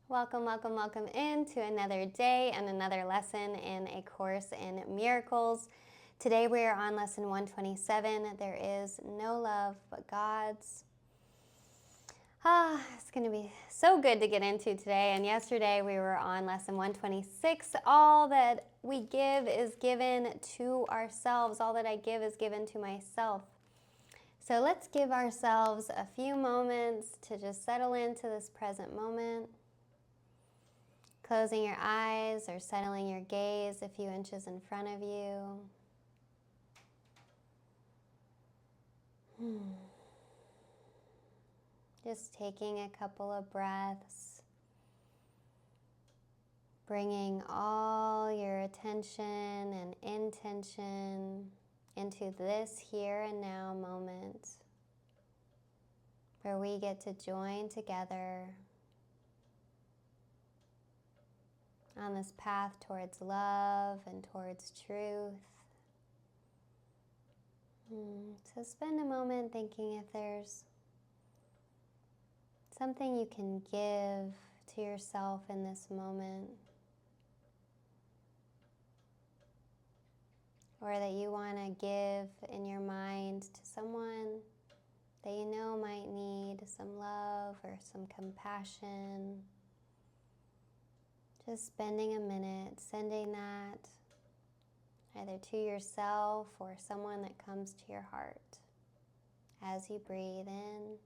Welcome, welcome, welcome into another day and another lesson in A Course in Miracles. Today we are on lesson 127. There is no love but God's. It's going to be so good to get into today. And yesterday we were on lesson 126. All that we give is given to ourselves. All that I give is given to myself. So let's give ourselves a few moments to just settle into this present moment. Closing your eyes or settling your gaze a few inches in front of you. Just taking a couple of breaths. Bringing all your attention and intention into this here and now moment where we get to join together on this path towards love and towards truth. So spend a moment thinking if there's something you can give to yourself in this moment, or that you want to give in your mind to someone that you know might need some love or some compassion. Just spending a minute sending that either to yourself or someone that comes to your heart as you breathe in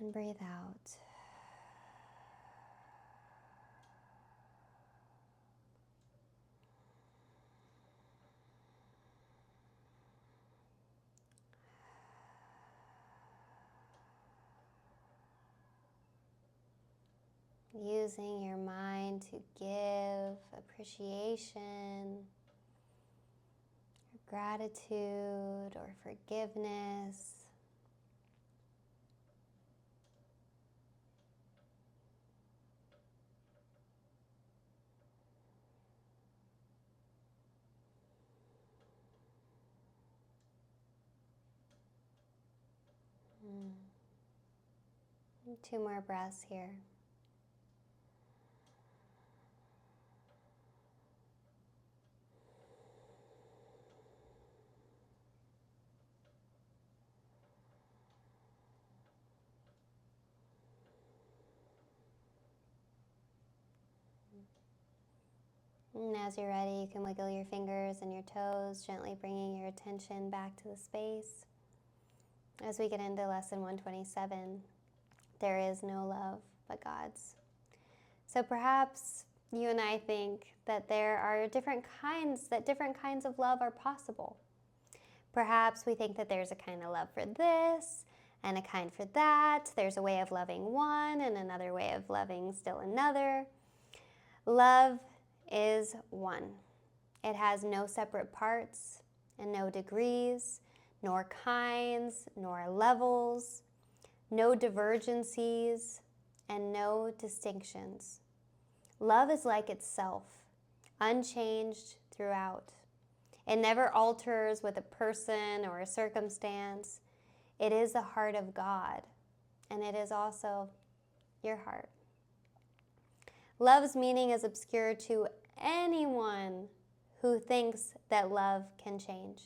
and breathe out. Using your mind to give appreciation, or gratitude, or forgiveness. Two more breaths here. And as you're ready, you can wiggle your fingers and your toes, gently bringing your attention back to the space. As we get into lesson 127, there is no love but God's. So perhaps you and I think that there are different kinds of love are possible. Perhaps we think that there's a kind of love for this and a kind for that. There's a way of loving one and another way of loving still another. Love is one. It has no separate parts and no degrees, nor kinds, nor levels, no divergencies, and no distinctions. Love is like itself, unchanged throughout. It never alters with a person or a circumstance. It is the heart of God, and it is also your heart. Love's meaning is obscure to anyone who thinks that love can change.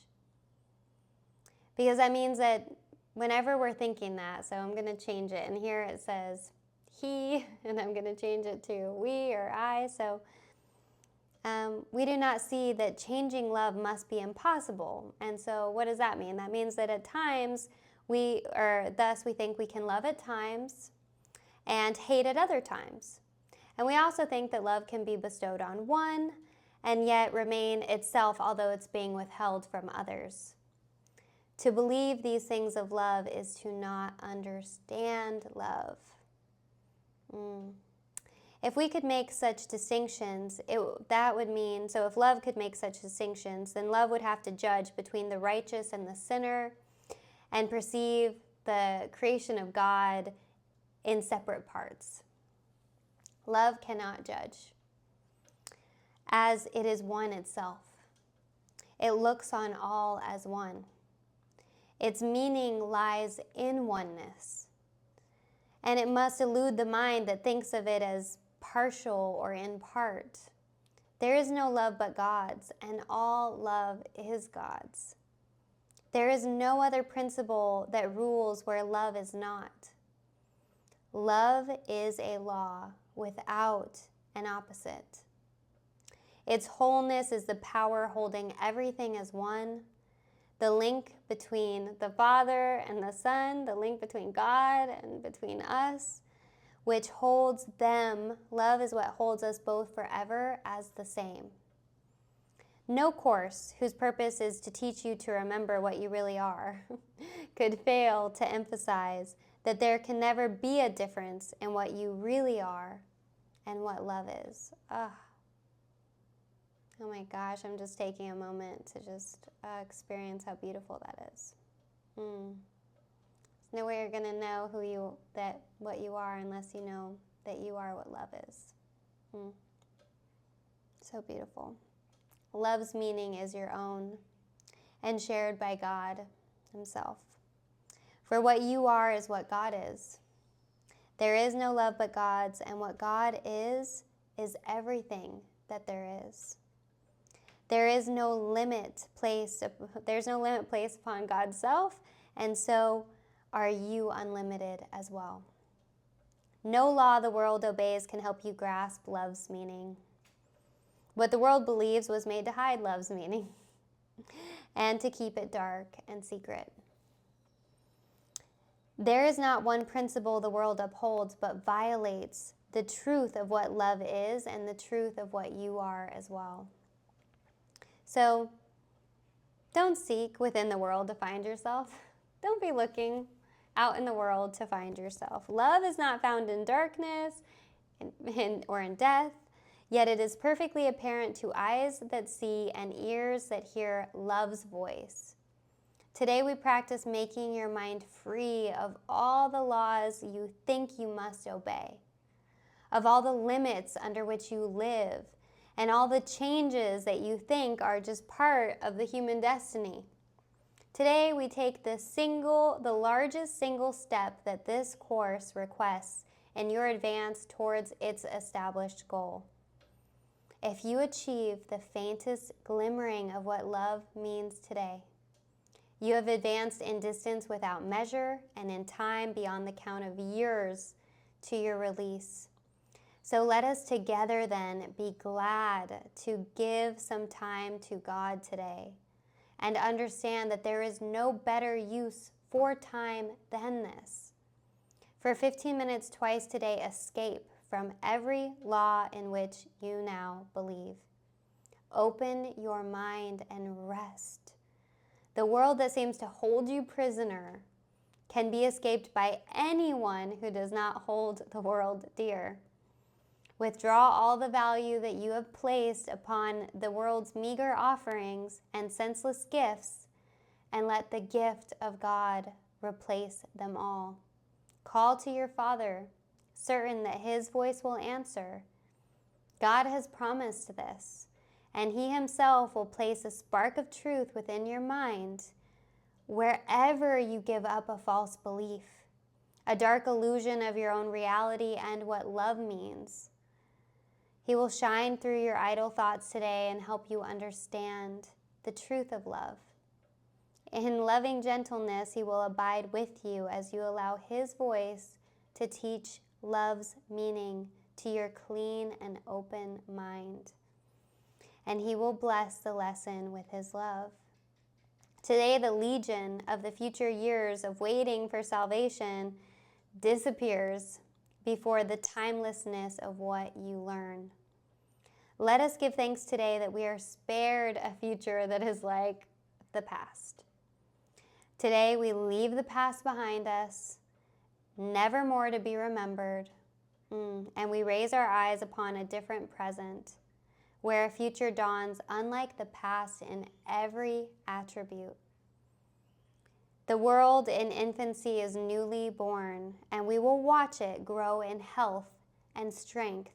Because that means that whenever we're thinking that, so I'm going to change it, and here it says he, and I'm going to change it to we or I, so we do not see that changing love must be impossible. And so what does that mean? That means that at times we think we can love at times and hate at other times. And we also think that love can be bestowed on one and yet remain itself, although it's being withheld from others. To believe these things of love is to not understand love. If we could make such distinctions, that would mean, so if love could make such distinctions, then love would have to judge between the righteous and the sinner and perceive the creation of God in separate parts. Love cannot judge, as it is one itself. It looks on all as one. Its meaning lies in oneness. and it must elude the mind that thinks of it as partial or in part. There is no love but God's, and all love is God's. There is no other principle that rules where love is not. Love is a law without an opposite. Its wholeness is the power holding everything as one, the link between the Father and the Son, the link between God and between us, which holds them. Love is what holds us both forever as the same. No course whose purpose is to teach you to remember what you really are could fail to emphasize that there can never be a difference in what you really are and what love is. Oh my gosh, I'm just taking a moment to just experience how beautiful that is. There's no way you're going to know what you are unless you know that you are what love is. So beautiful. Love's meaning is your own and shared by God Himself. For what you are is what God is. There is no love but God's, and what God is everything that there is. There's no limit placed upon God's self, and so are you unlimited as well. No law the world obeys can help you grasp love's meaning. What the world believes was made to hide love's meaning and to keep it dark and secret. There is not one principle the world upholds but violates the truth of what love is and the truth of what you are as well. So don't seek within the world to find yourself. Don't be looking out in the world to find yourself. Love is not found in darkness or in death, yet it is perfectly apparent to eyes that see and ears that hear love's voice. Today we practice making your mind free of all the laws you think you must obey, of all the limits under which you live, and all the changes that you think are just part of the human destiny. Today we take the largest single step that this course requests in your advance towards its established goal. If you achieve the faintest glimmering of what love means today, you have advanced in distance without measure and in time beyond the count of years to your release. So let us together then be glad to give some time to God today and understand that there is no better use for time than this. For 15 minutes twice today, escape from every law in which you now believe. Open your mind and rest. The world that seems to hold you prisoner can be escaped by anyone who does not hold the world dear. Withdraw all the value that you have placed upon the world's meager offerings and senseless gifts, and let the gift of God replace them all. Call to your Father, certain that His voice will answer. God has promised this, and He Himself will place a spark of truth within your mind wherever you give up a false belief, a dark illusion of your own reality and what love means. He will shine through your idle thoughts today and help you understand the truth of love. In loving gentleness, He will abide with you as you allow His voice to teach love's meaning to your clean and open mind. And He will bless the lesson with His love. Today, the legion of the future years of waiting for salvation disappears before the timelessness of what you learn. Let us give thanks today that we are spared a future that is like the past. Today we leave the past behind us, never more to be remembered, and we raise our eyes upon a different present, where a future dawns unlike the past in every attribute. The world in infancy is newly born, and we will watch it grow in health and strength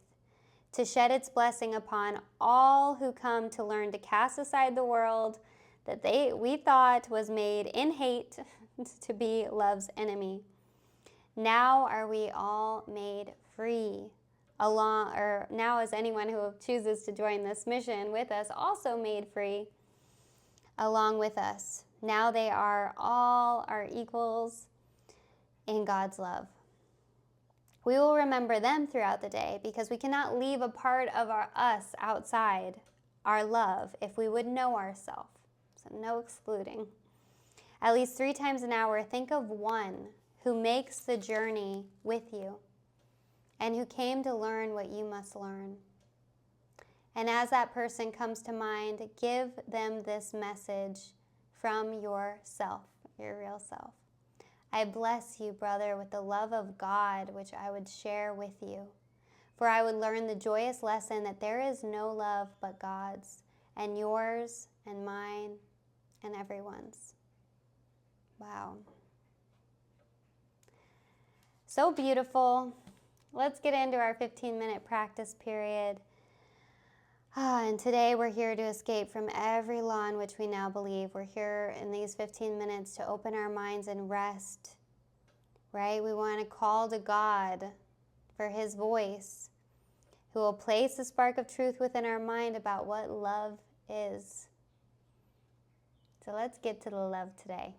to shed its blessing upon all who come to learn to cast aside the world that we thought was made in hate to be love's enemy. Now are we all made free. Now is anyone who chooses to join this mission with us also made free along with us. Now they are all our equals in God's love. We will remember them throughout the day because we cannot leave a part of us outside our love if we would know ourselves. So no excluding. At least 3 times an hour, think of one who makes the journey with you and who came to learn what you must learn. And as that person comes to mind, give them this message from yourself, your real self. I bless you, brother, with the love of God, which I would share with you. For I would learn the joyous lesson that there is no love but God's, and yours, and mine, and everyone's. Wow. So beautiful. Let's get into our 15-minute practice period. And today we're here to escape from every law in which we now believe. We're here in these 15 minutes to open our minds and rest, right? We want to call to God for His voice, who will place a spark of truth within our mind about what love is. So let's get to the love today.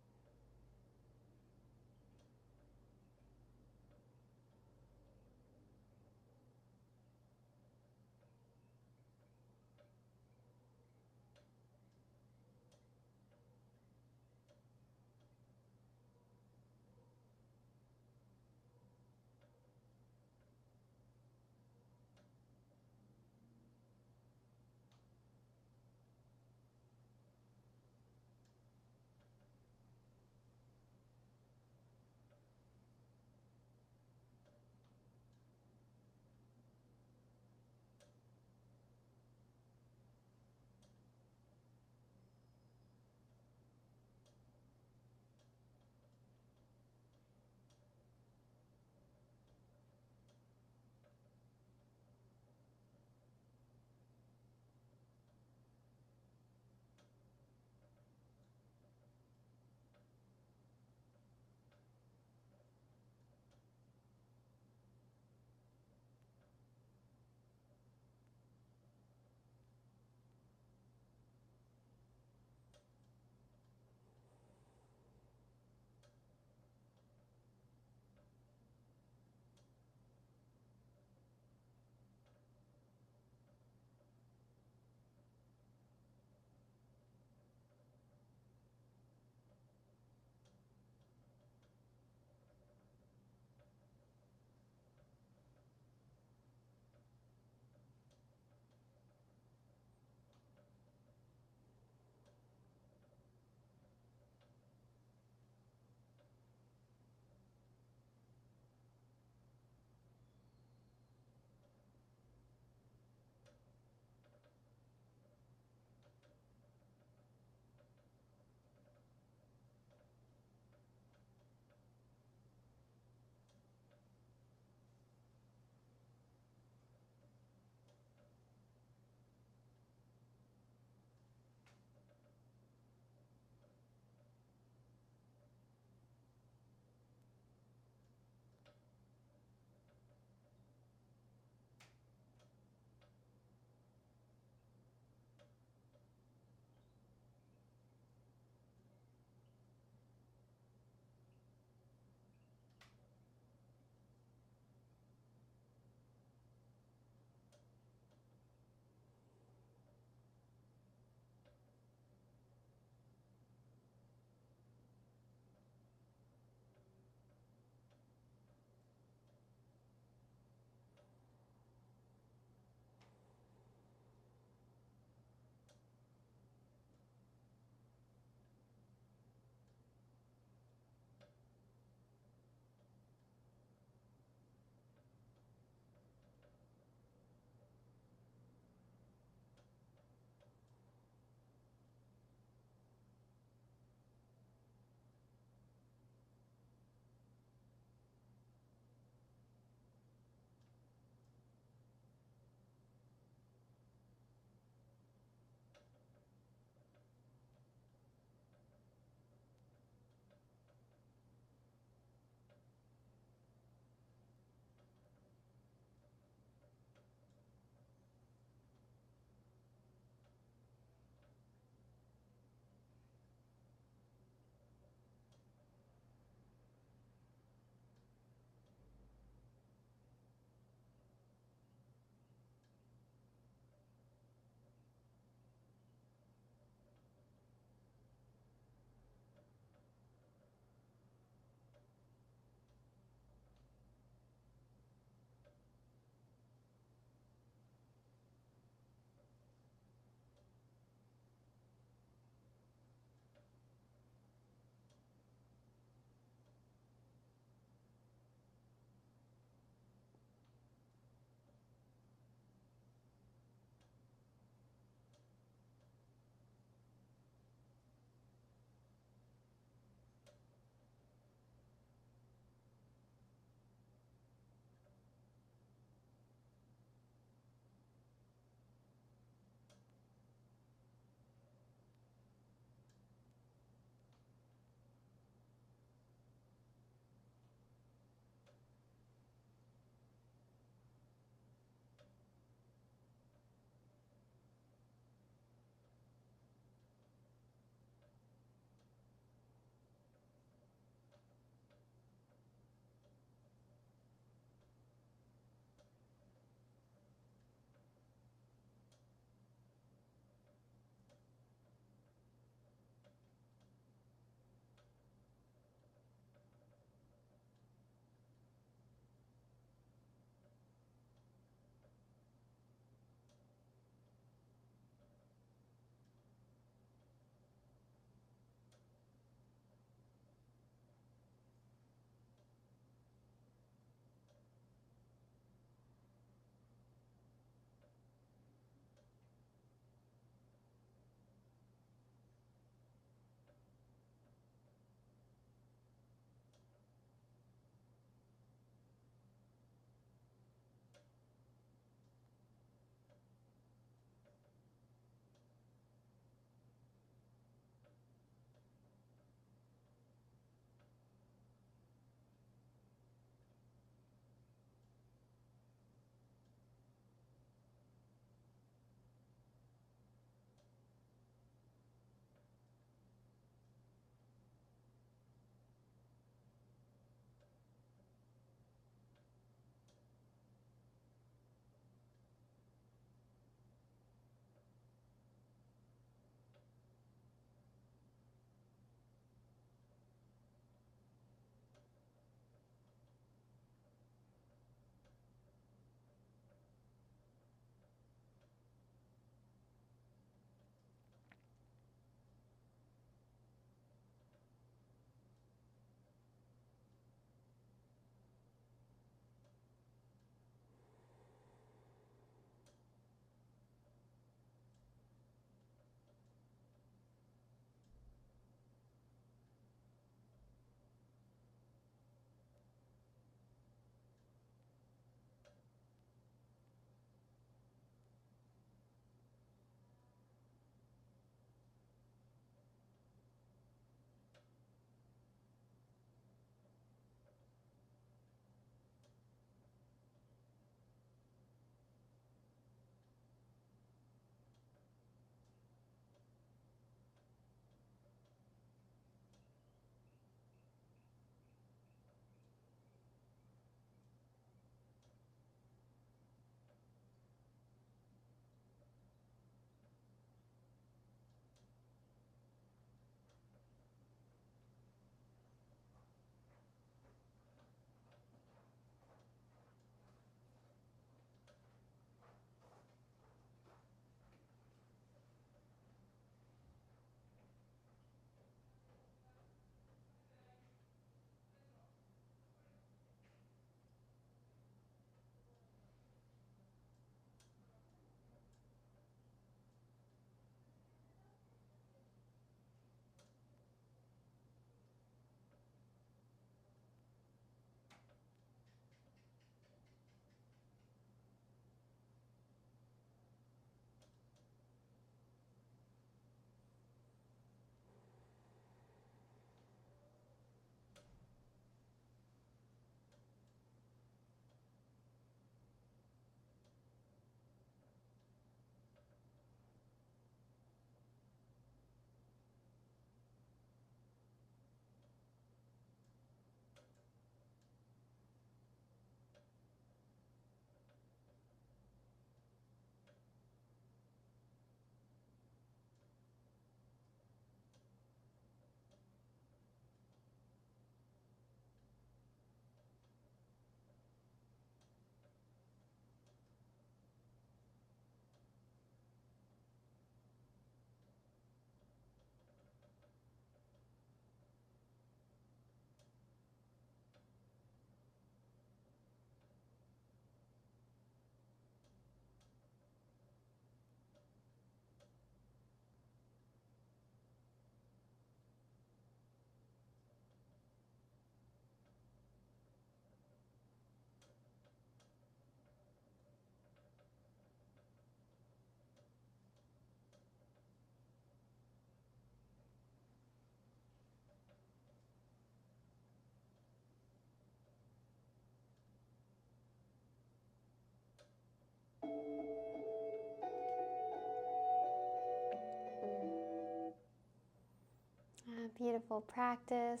Beautiful practice.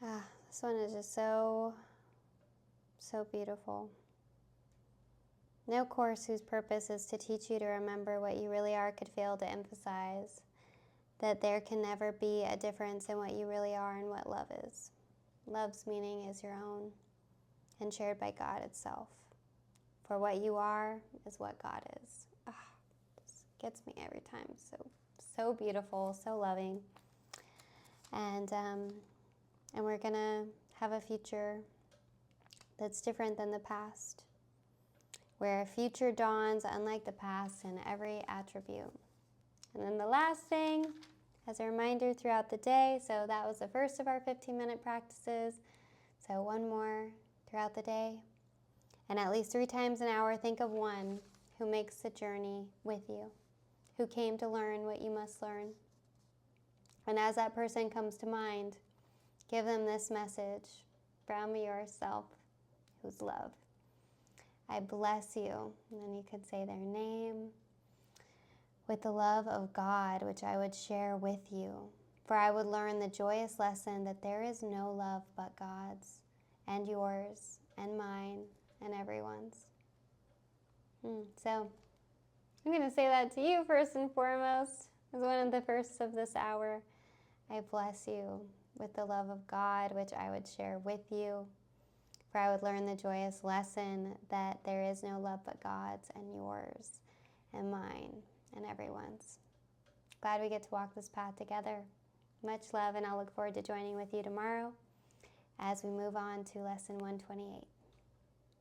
This one is just so, so beautiful. No course whose purpose is to teach you to remember what you really are could fail to emphasize that there can never be a difference in what you really are and what love is. Love's meaning is your own and shared by God itself. For what you are is what God is. This gets me every time. So beautiful, so loving. And we're going to have a future that's different than the past, where a future dawns unlike the past in every attribute. And then the last thing, as a reminder throughout the day, so that was the first of our 15-minute practices, so one more throughout the day. And at least 3 times an hour, think of one who makes the journey with you, who came to learn what you must learn. And as that person comes to mind, give them this message from yourself, who's love. I bless you. And then you could say their name. With the love of God, which I would share with you. For I would learn the joyous lesson that there is no love but God's, and yours, and mine, and everyone's. So I'm going to say that to you first and foremost, as one of the first of this hour. I bless you with the love of God, which I would share with you. For I would learn the joyous lesson that there is no love but God's, and yours, and mine, and everyone's. Glad we get to walk this path together. Much love, and I'll look forward to joining with you tomorrow as we move on to lesson 128.